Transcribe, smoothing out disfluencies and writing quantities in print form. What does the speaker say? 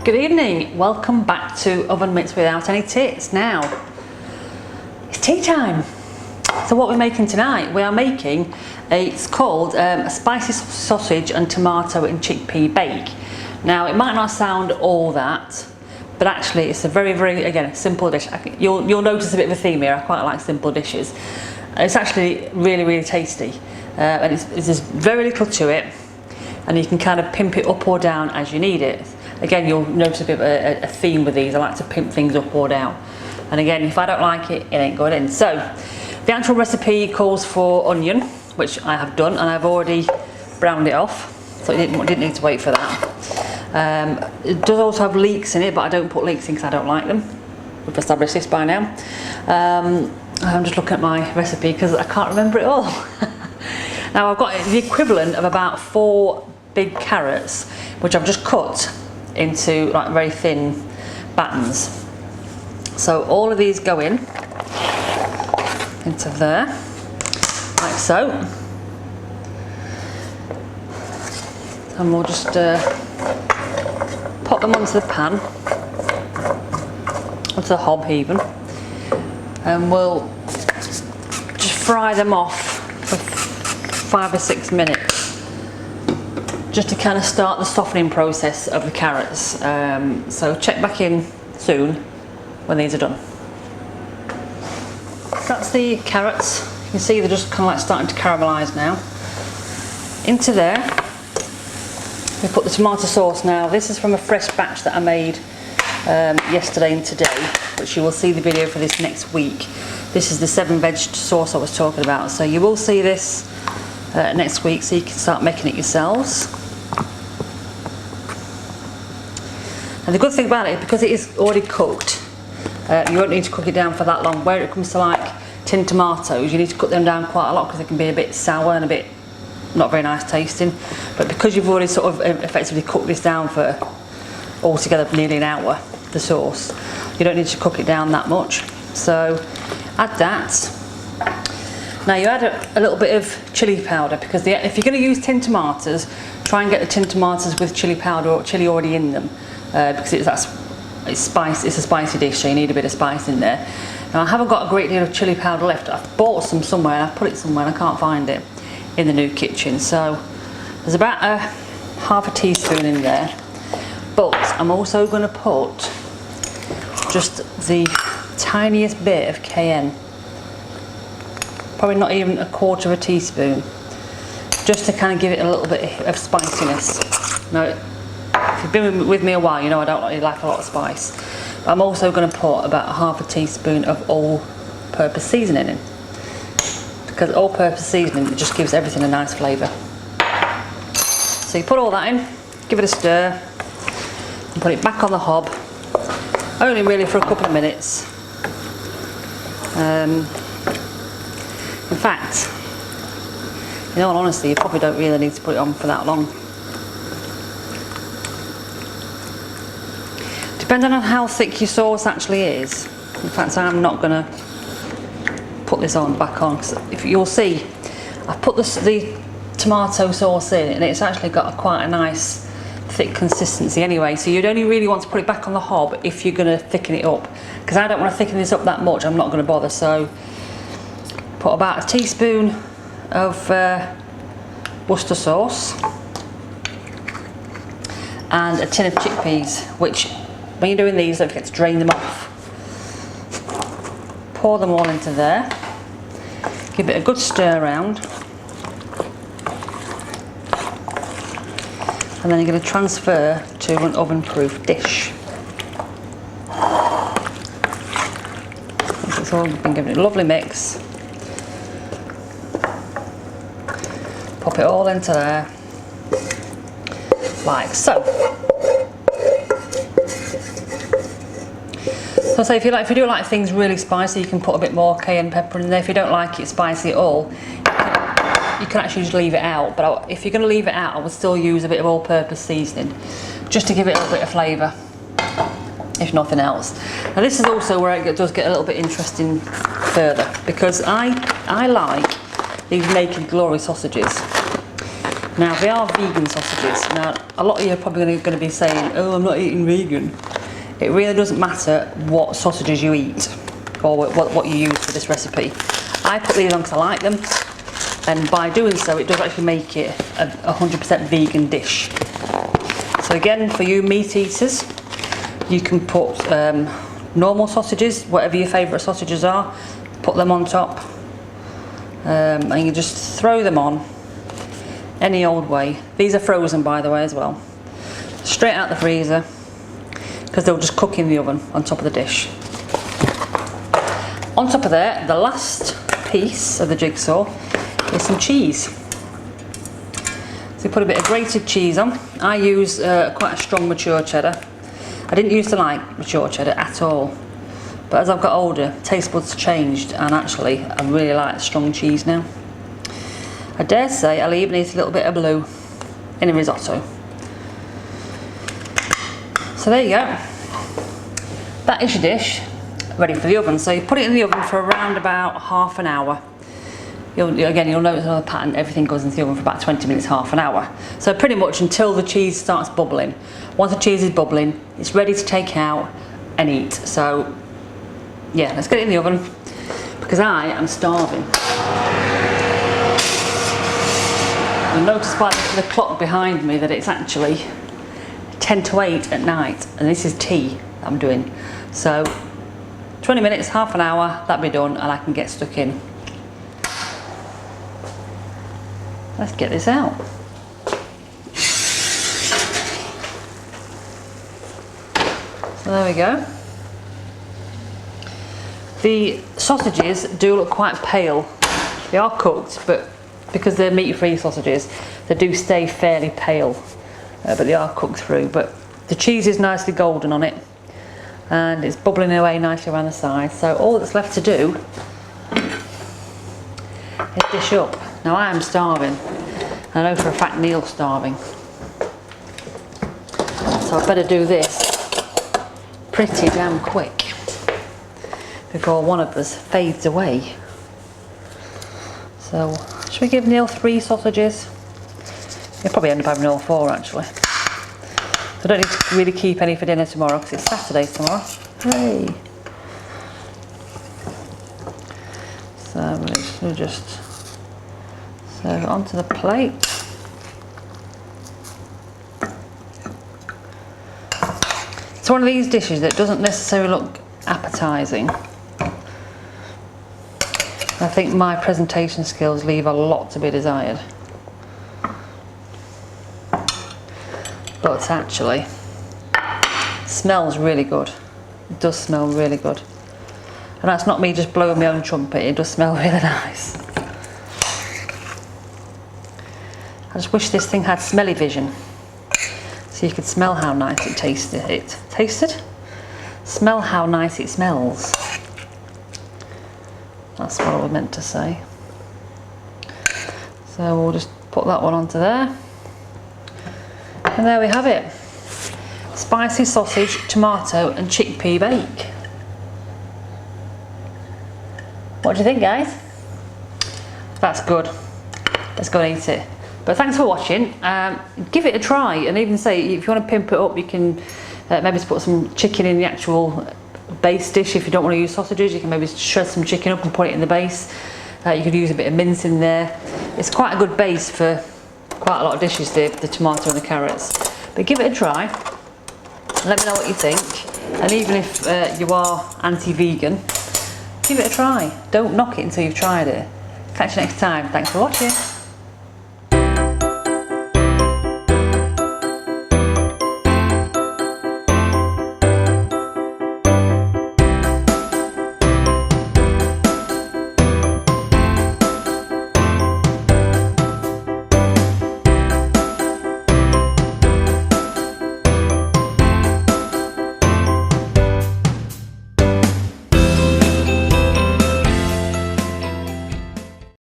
Good evening, welcome back to Oven Mitts Without Any Tits. Now, it's tea time. So what we're making tonight, we are making, it's called a spicy sausage and tomato and chickpea bake. Now it might not sound all that, but actually it's a very, again, simple dish. You'll notice a bit of a theme here, I quite like simple dishes. It's actually really tasty, and there's very little to it, and you can kind of pimp it up or down as you need it. Again, you'll notice a bit of a theme with these. I like to pimp things up or down. And again, if I don't like it, it ain't going in. So, the actual recipe calls for onion, which I have done, and I've already browned it off, so it didn't need to wait for that. It does also have leeks in it, but I don't put leeks in because I don't like them. We've established this by now. I'm just looking at my recipe because I can't remember it all. Now, I've got the equivalent of about 4 big carrots, which I've just cut into like very thin battens. So all of these go into there, like so. And we'll just pop them onto the pan, onto the hob even, and we'll just fry them off for 5 or 6 minutes, just to kind of start the softening process of the carrots. So check back in soon when these are done. That's the carrots. You can see they're just kind of like starting to caramelise now. Into there, we put the tomato sauce now. This is from a fresh batch that I made yesterday and today, which you will see the video for this next week. This is the 7-veg sauce I was talking about. So you will see this next week, so you can start making it yourselves. And the good thing about it, because it is already cooked, you won't need to cook it down for that long. Where it comes to like tin tomatoes, you need to cook them down quite a lot because they can be a bit sour and a bit not very nice tasting. But because you've already sort of effectively cooked this down for altogether nearly an hour, the sauce, you don't need to cook it down that much. So add that. Now you add a little bit of chilli powder, because if you're going to use tin tomatoes, try and get the tin tomatoes with chilli powder or chilli already in them, because it's a spicy dish, so you need a bit of spice in there. Now I haven't got a great deal of chilli powder left. I've bought some somewhere and I've put it somewhere and I can't find it in the new kitchen. So there's about half a teaspoon in there, but I'm also going to put just the tiniest bit of cayenne. Probably not even 1/4 teaspoon, just to kind of give it a little bit of spiciness. Now, if you've been with me a while, you know I don't really like a lot of spice. But I'm also going to put about half a teaspoon of all-purpose seasoning in, because all-purpose seasoning just gives everything a nice flavour. So you put all that in, give it a stir, and put it back on the hob, only really for a couple of minutes. In fact, in all honesty, you probably don't really need to put it on for that long. Depending on how thick your sauce actually is. In fact, I'm not going to put this back on, because if you'll see, I've put the tomato sauce in and it's actually got quite a nice thick consistency anyway, so you'd only really want to put it back on the hob if you're going to thicken it up, because I don't want to thicken this up that much. I'm not going to bother. So put about a teaspoon of Worcester sauce and a tin of chickpeas, which when you're doing these, don't forget to drain them off. Pour them all into there, give it a good stir around, and then you're going to transfer to an oven-proof dish. It's all been given a lovely mix. Pop it all into there, like so. So say if you do like things really spicy, you can put a bit more cayenne pepper in there. If you don't like it spicy at all, you can actually just leave it out. But if you're going to leave it out, I would still use a bit of all-purpose seasoning, just to give it a little bit of flavour, if nothing else. Now this is also where it does get a little bit interesting further, because I like these Naked Glory sausages. Now they are vegan sausages. Now a lot of you are probably going to be saying, oh, I'm not eating vegan. It really doesn't matter what sausages you eat or what you use for this recipe. I put these on because I like them, and by doing so it does actually make it a 100% vegan dish. So again, for you meat eaters, you can put normal sausages, whatever your favourite sausages are, put them on top, and you just throw them on any old way. These are frozen, by the way, as well. Straight out the freezer, because they'll just cook in the oven on top of the dish. On top of there, the last piece of the jigsaw is some cheese. So you put a bit of grated cheese on. I use quite a strong mature cheddar. I didn't used to like mature cheddar at all, but as I've got older, taste buds changed, and actually I really like strong cheese now. I dare say I'll even eat a little bit of blue in a risotto. So there you go. That is your dish, ready for the oven. So you put it in the oven for around about half an hour. You'll notice another pattern, everything goes into the oven for about 20 minutes, half an hour. So pretty much until the cheese starts bubbling. Once the cheese is bubbling, it's ready to take out and eat. So yeah, let's get it in the oven, because I am starving. You'll notice by the clock behind me that it's actually 10 to 8 at night, and this is tea that I'm doing. So 20 minutes, half an hour, that'll be done, and I can get stuck in. Let's get this out. So there we go. The sausages do look quite pale. They are cooked, but because they're meat-free sausages, they do stay fairly pale, but they are cooked through. But the cheese is nicely golden on it, and it's bubbling away nicely around the sides. So all that's left to do is dish up. Now I am starving. I know for a fact Neil's starving. So I better do this pretty damn quick before one of us fades away. So should we give Neil 3 sausages? He'll probably end up having all 4 actually. So I don't need to really keep any for dinner tomorrow, because it's Saturday tomorrow. Hey! So we'll just serve it onto the plate. It's one of these dishes that doesn't necessarily look appetising. I think my presentation skills leave a lot to be desired. But actually, it smells really good. It does smell really good. And that's not me just blowing my own trumpet, it does smell really nice. I just wish this thing had smelly vision, so you could smell how nice it tasted. Smell how nice it smells. That's what I was meant to say. So we'll just put that one onto there. And there we have it. Spicy sausage, tomato and chickpea bake. What do you think, guys? That's good. Let's go and eat it. But thanks for watching. Give it a try, and even say if you want to pimp it up, you can maybe put some chicken in the actual base dish. If you don't want to use sausages, you can maybe shred some chicken up and put it in the base. You could use a bit of mince in there. It's quite a good base for quite a lot of dishes, the tomato and the carrots. But give it a try. Let me know what you think. And even if you are anti-vegan, give it a try. Don't knock it until you've tried it. Catch you next time. Thanks for watching.